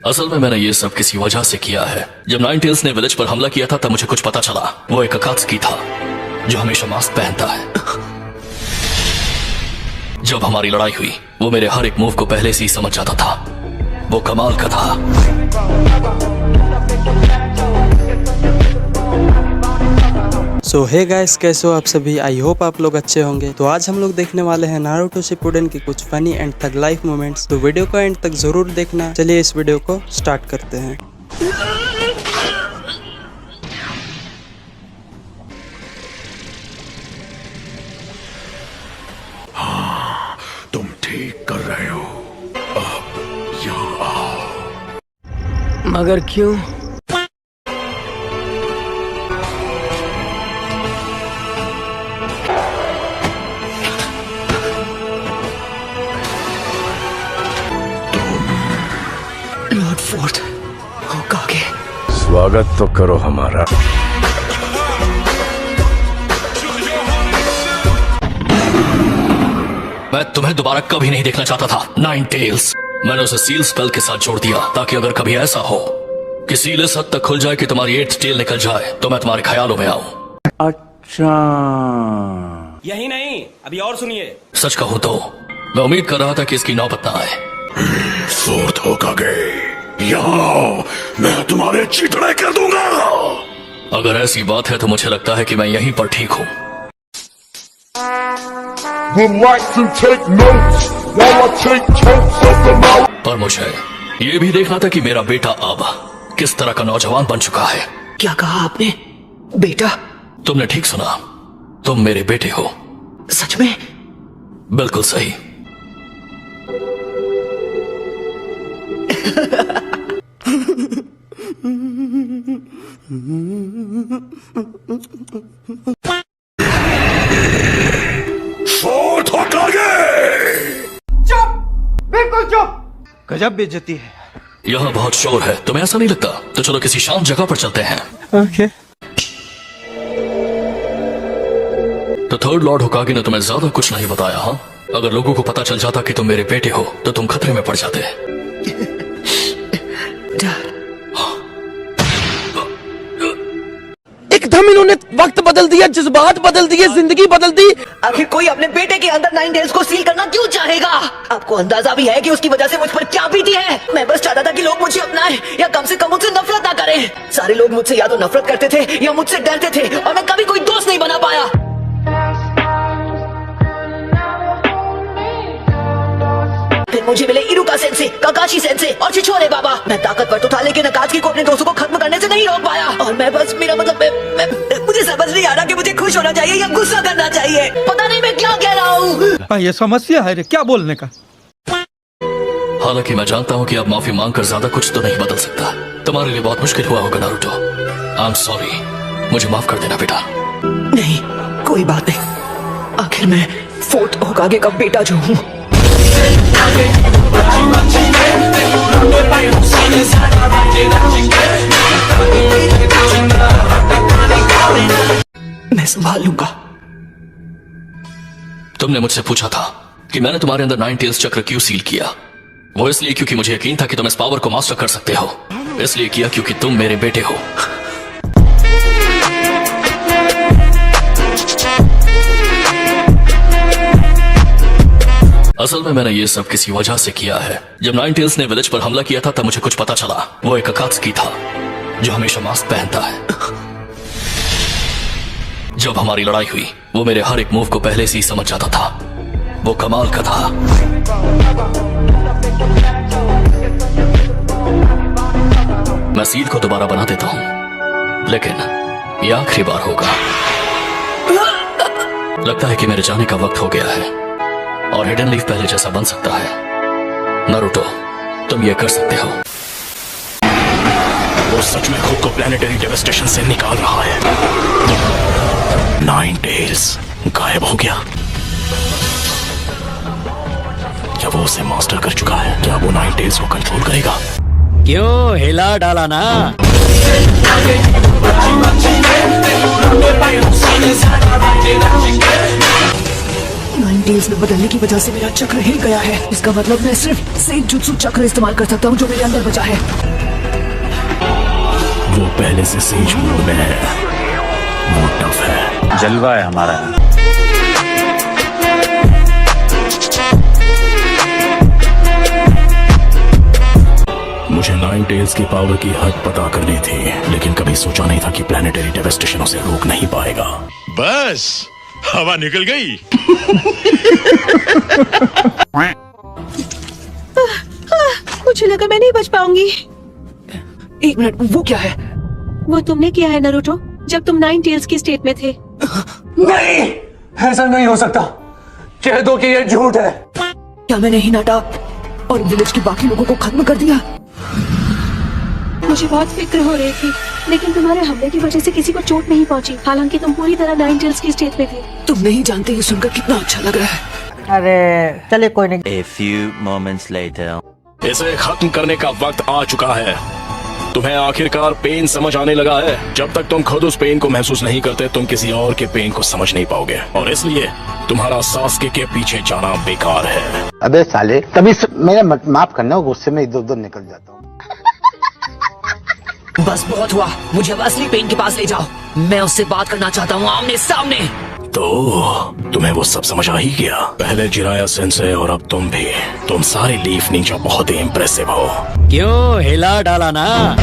असल में मैंने ये सब किसी वजह से किया है। जब नाइन टेल्स ने विलेज पर हमला किया था तब मुझे कुछ पता चला। वो एक अकात्सुकी था जो हमेशा मास्क पहनता है। जब हमारी लड़ाई हुई वो मेरे हर एक मूव को पहले से ही समझ जाता था। वो कमाल का था। सो हे गाइस, कैसे हो आप सभी? आई होप आप लोग अच्छे होंगे। तो आज हम लोग देखने वाले हैं नारुतो शिपुडेन की कुछ funny and tug life moments. तो वीडियो को एंड तक जरूर देखना। चलिए इस वीडियो को स्टार्ट करते हैं। हाँ, तुम ठीक कर रहे हो। अब यहाँ आओ। मगर क्यों? लॉर्ड फोर्थ होकागे, स्वागत तो करो हमारा। मैं तुम्हें दोबारा कभी नहीं देखना चाहता था नाइन टेल्स। मैंने उसे सील स्पेल के साथ जोड़ दिया ताकि अगर कभी ऐसा हो कि सील इस हद तक खुल जाए कि तुम्हारी एट्थ टेल निकल जाए तो मैं तुम्हारे ख्यालों में आऊं। अच्छा, यही नहीं, अभी और सुनिए। सच कहूं तो मैं उम्मीद कर रहा था कि इसकी नौबत ना आए। फोर्थ होकागे, यहाँ मैं तुम्हारे चितड़े कर दूंगा। अगर ऐसी बात है तो मुझे लगता है कि मैं यहीं पर ठीक हूँ। would like to take notes while I take totes of the knowledge. पर मुझे ये भी देखना था कि मेरा बेटा अब किस तरह का नौजवान बन चुका है। क्या कहा आपने? बेटा? तुमने ठीक सुना, तुम मेरे बेटे हो। सच में? बिल्कुल सही। फोर्थ होकागे, गजब बेइज्जती है। यहाँ बहुत शोर है, तुम्हें ऐसा नहीं लगता? तो चलो किसी शांत जगह पर चलते हैं। ओके। तो थर्ड लॉर्ड होकागे ने तुम्हें ज्यादा कुछ नहीं बताया। हाँ, अगर लोगों को पता चल जाता कि तुम मेरे बेटे हो तो तुम खतरे में पड़ जाते। एकदम इन्होंने वक्त बदल दिया, जज्बात बदल दिए, जिंदगी बदल दी। आखिर कोई अपने बेटे के अंदर नाइन टेल्स को सील करना क्यों चाहेगा? आपको अंदाजा भी है कि उसकी वजह से मुझ पर क्या बीती है? मैं बस चाहता था कि लोग मुझे अपनाएं या कम से कम मुझसे नफरत ना करें। सारे लोग मुझसे या तो नफरत करते थे या मुझसे डरते थे और मैं कभी कोई दोस्त नहीं बना पाया। फिर मुझे मिले इरुका सेंसे, काकाशी सेंसे और छिछोरे बाबा। मैं ताकतवर तो था लेकिन अकात्सुकी को अपने दोस्तों को खत्म करने से नहीं रोक पाया। और मैं बस, मेरा मतलब मुझे समझ नहीं आ रहा कि मुझे खुश होना चाहिए या गुस्सा करना चाहिए। पता नहीं मैं क्या कह रहा हूँ। ये समस्या है रे, क्या बोलने का। हालांकि मैं जानता हूँ कि अब माफी मांगकर ज्यादा कुछ तो नहीं बदल सकता। तुम्हारे लिए बहुत मुश्किल हुआ होगा नारुतो। आई एम सॉरी, मुझे माफ कर देना बेटा। नहीं, कोई बात नहीं। आखिर मैं फोर्थ होकागे का बेटा जो हूँ। मैं संभाल लूंगा। तुमने मुझसे पूछा था कि मैंने तुम्हारे अंदर नाइन टेल्स चक्र क्यों सील किया। वो इसलिए क्योंकि मुझे यकीन था कि तुम इस पावर को मास्टर कर सकते हो। इसलिए किया क्योंकि तुम मेरे बेटे हो। असल में मैंने ये सब किसी वजह से किया है। जब नाइन टेल्स ने विलेज पर हमला किया था तब मुझे कुछ पता चला। वो एक अकात्सुकी था जो हमेशा मास्क पहनता है। जब हमारी लड़ाई हुई वो मेरे हर एक मूव को पहले से ही समझ जाता था। वो कमाल का था। मैं सील को दोबारा बना देता हूं लेकिन ये आखिरी बार होगा। लगता है कि मेरे जाने का वक्त हो गया है और हिडन लीफ पहले जैसा बन सकता है। नारुतो, तुम ये कर सकते हो। वो सच में खुद को प्लैनेटरी डेवास्टेशन से निकाल रहा है। नाइन टेल्स गायब हो गया। क्या वो उसे मास्टर कर चुका है? क्या वो नाइन टेल्स को कंट्रोल करेगा? क्यों हिला डाला ना? नाइन टेल्स में बदलने की वजह से मेरा चक्र हिल गया है। इसका मतलब मैं सिर्फ सेज जुत्सु चक्र इस्तेमाल कर सकता हूँ जो मेरे अंदर बचा है। वो पहले से सेज मोड में है, वो टफ है। जलवा है हमारा। मुझे नाइन टेल्स की पावर की हद पता करनी थी, लेकिन कभी सोचा नहीं था कि प्लैनेटरी डेवास्टेशन उसे रोक नहीं पाएगा। बस हवा निकल गई। मुझे लगा मैं नहीं बच पाऊंगी। एक मिनट, वो क्या है? वो तुमने किया है नारुतो, जब तुम नाइन टेल्स की स्टेट में थे। नहीं, ऐसा नहीं हो सकता। कह दो कि ये झूठ है। क्या मैंने हिनाटा और विलेज के बाकी लोगों को खत्म कर दिया? मुझे बहुत फिक्र हो रही थी, लेकिन तुम्हारे हमले की वजह से किसी को चोट नहीं पहुंची, हालांकि तुम पूरी तरह नाइन टेल्स की स्टेट में थे। तुम नहीं जानते ये सुनकर कितना अच्छा लग रहा है। अरे चले कोई नहीं। A few moments later. इसे खत्म करने का वक्त आ चुका है। तुम्हें आखिरकार पेन समझ आने लगा है। जब तक तुम खुद उस पेन को महसूस नहीं करते, तुम किसी और के पेन को समझ नहीं पाओगे, और इसलिए तुम्हारा सास्के के पीछे जाना बेकार है। अबे साले, कभी मेरा माफ करना, गुस्से में इधर उधर निकल जाता हूँ। बस बहुत हुआ, मुझे अब असली पेन के पास ले जाओ। मैं उससे बात करना चाहता हूँ आमने सामने। तो तुम्हें वो सब समझ आ ही गया। पहले जिराया सेंसे और अब तुम भी। तुम सारे लीफ निंजा बहुत ही इम्प्रेसिव हो। क्यों हिला डाला ना।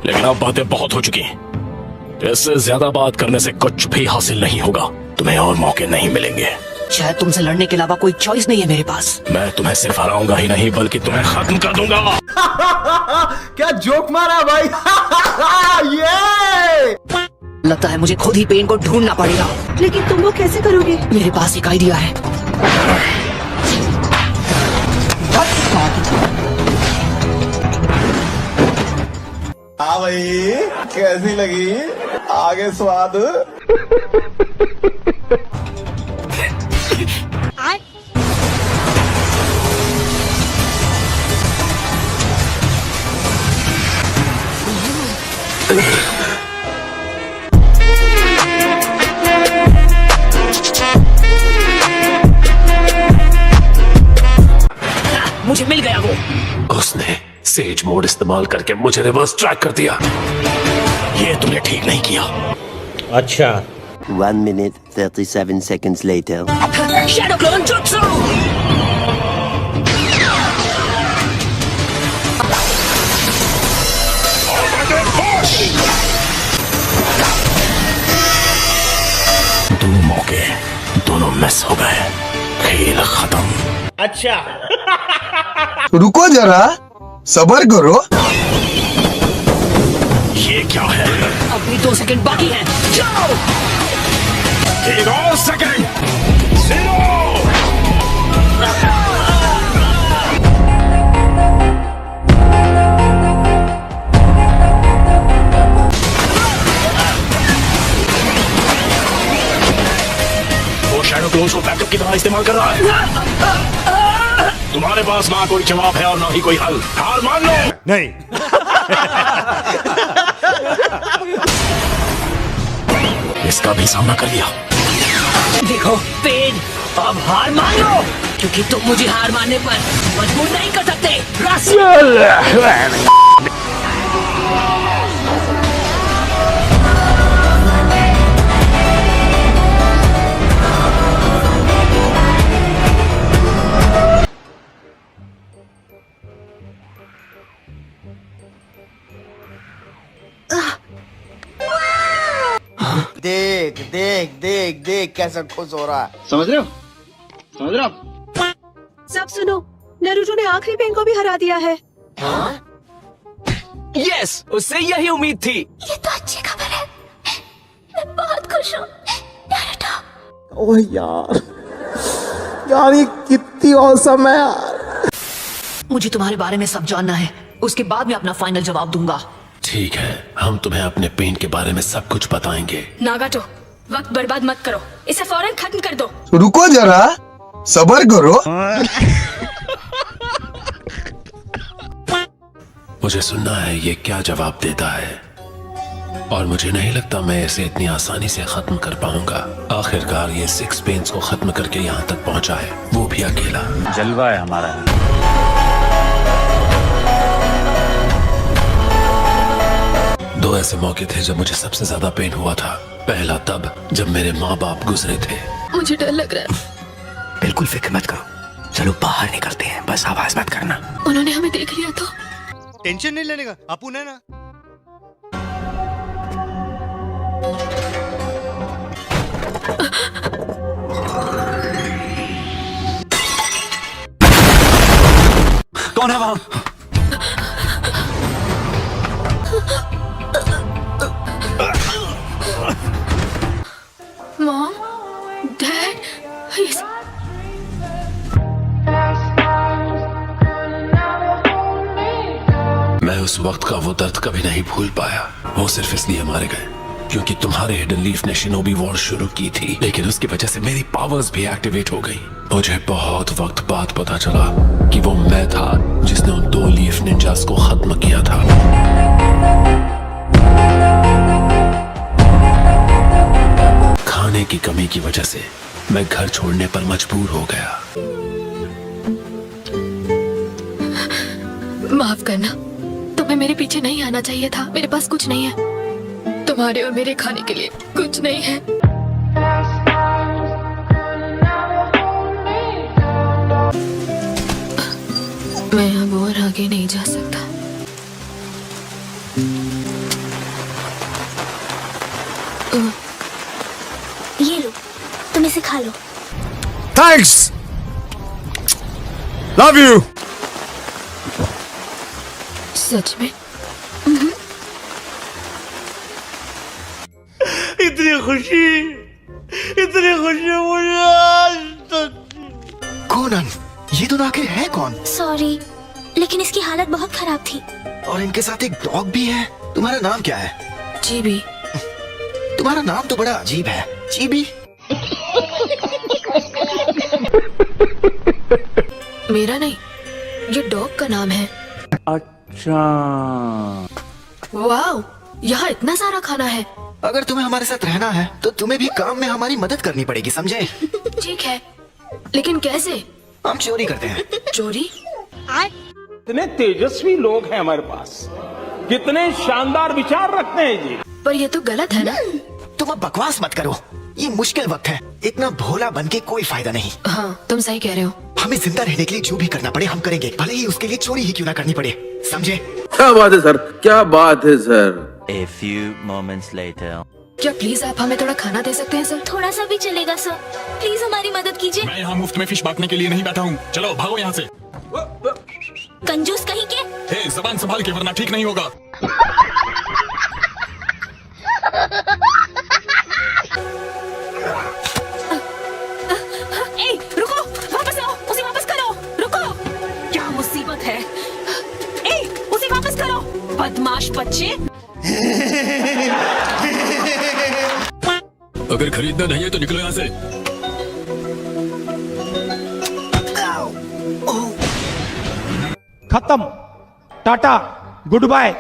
लेकिन अब बातें बहुत हो चुकी। इससे ज्यादा बात करने से कुछ भी हासिल नहीं होगा। तुम्हें और मौके नहीं मिलेंगे। शायद तुमसे लड़ने के अलावा कोई चॉइस नहीं है मेरे पास। मैं तुम्हें सिर्फ हराऊंगा ही नहीं, बल्कि तुम्हें खत्म कर दूंगा। क्या जोक मारा भाई। ये लगता है मुझे खुद ही पेन को ढूंढना पड़ेगा। लेकिन तुम वो कैसे करोगे? मेरे पास एक आइडिया है। हाँ भाई, कैसी लगी आगे स्वाद? मुझे मिल गया वो। उसने सेज मोड इस्तेमाल करके मुझे रिवर्स ट्रैक कर दिया। ये तुमने ठीक नहीं किया। अच्छा। 1 minute 37 seconds later. Shadow clone jutsu. दो मौके, दोनों मिस हो गए। खेल खत्म। अच्छा। रुको जरा, सब्र करो। ये क्या है? अभी 2 सेकंड बाकी हैं। जाओ। एक और सेकंड। 0। वो शैडो क्लोन्स को बैकअप की तरह इस्तेमाल कर रहा है। तुम्हारे पास ना कोई जवाब है और ना ही कोई हल। हार मान लो। नहीं। इसका भी सामना कर लिया। देखो पेन, अब हार मान लो, क्योंकि तुम मुझे हार मानने पर मजबूर नहीं कर सकते। देख देख देख देख कैसा खुश हो रहा है। समझ रहे हो? सब सुनो, नारुतो ने आखिरी पेन को भी हरा दिया है। यस, उससे यही उम्मीद थी। ये तो अच्छी खबर है, मैं बहुत खुश हूँ। ओह यार, यार ये कितनी औसम है यार। मुझे तुम्हारे बारे में सब जानना है, उसके बाद मैं अपना फाइनल जवाब दूंगा। ठीक है, हम तुम्हें अपने पेन के बारे में सब कुछ बताएंगे। नागाटो, वक्त बर्बाद मत करो, इसे फौरन खत्म कर दो। रुको जरा, सब्र करो। मुझे सुनना है ये क्या जवाब देता है। और मुझे नहीं लगता मैं इसे इतनी आसानी से खत्म कर पाऊंगा। आखिरकार ये 6 पेन्स को खत्म करके यहाँ तक पहुँचा है, वो भी अकेला। जलवा है हमारा। दो ऐसे मौके थे जब मुझे सबसे ज्यादा पेन हुआ था। पहला तब जब मेरे माँ बाप गुजरे थे। मुझे डर लग रहा है। बिल्कुल फिक्र मत करो, चलो बाहर निकलते हैं, बस आवाज मत करना। उन्होंने हमें देख लिया तो? टेंशन नहीं लेने का, आपू ने ना। कौन है वहां? मॉम, डैड, मैं उस वक्त का वो दर्द कभी नहीं भूल पाया। वो सिर्फ इसलिए मारे गए क्योंकि तुम्हारे हिडन लीफ ने शिनोबी वॉर शुरू की थी, लेकिन उसकी वजह से मेरी पावर्स भी एक्टिवेट हो गई। मुझे बहुत वक्त बाद पता चला कि वो मैं था जिसने उन 2 लीफ निंजास को खत्म किया था। खाने की कमी की वजह से मैं घर छोड़ने पर मजबूर हो गया। माफ करना, तुम्हें मेरे पीछे नहीं आना चाहिए था। मेरे पास कुछ नहीं है, तुम्हारे और मेरे खाने के लिए कुछ नहीं है। मैं अब और आगे नहीं जा सकता। ये लो, तुम इसे खा लो। Thanks, love you. सच में? इतनी खुशी मुझे आज तक। कोनन, ये दोनों आखिर है कौन? सॉरी, लेकिन इसकी हालत बहुत खराब थी। और इनके साथ एक डॉग भी है। तुम्हारा नाम क्या है? जीबी। तुम्हारा नाम तो बड़ा अजीब है, जीबी। मेरा नहीं, ये डॉग का नाम है। अच्छा। वाओ, यहाँ इतना सारा खाना है। अगर तुम्हें हमारे साथ रहना है तो तुम्हें भी काम में हमारी मदद करनी पड़ेगी, समझे? ठीक है, लेकिन कैसे? हम चोरी करते हैं। चोरी? कितने तेजस्वी लोग हैं हमारे पास, कितने शानदार विचार रखते हैं जी। पर ये तो गलत है ना? तुम अब बकवास मत करो, ये मुश्किल वक्त है। इतना भोला बन के कोई फायदा नहीं। हाँ, तुम सही कह रहे हो। हमें जिंदा रहने के लिए जो भी करना पड़े हम करेंगे, भले ही उसके लिए चोरी ही क्यों ना करनी पड़े, समझे? क्या बात है सर, क्या बात है sir. A few moments later. क्या प्लीज आप हमें थोड़ा खाना दे सकते हैं सर? थोड़ा सा भी चलेगा सर, प्लीज हमारी मदद कीजिए। मैं यहाँ मुफ्त में फिश बांटने के लिए नहीं बैठा हूँ, चलो भागो यहाँ से। कंजूस कहीं के। हे, जबान संभाल के वरना ठीक नहीं होगा। रुको, वापस आओ, उसे वापस करो। रुको, क्या मुसीबत है? उसे वापस करो, बदमाश बच्चे। अगर खरीदना नहीं है तो निकलो यहाँ से। खत्म, टाटा, गुड बाय।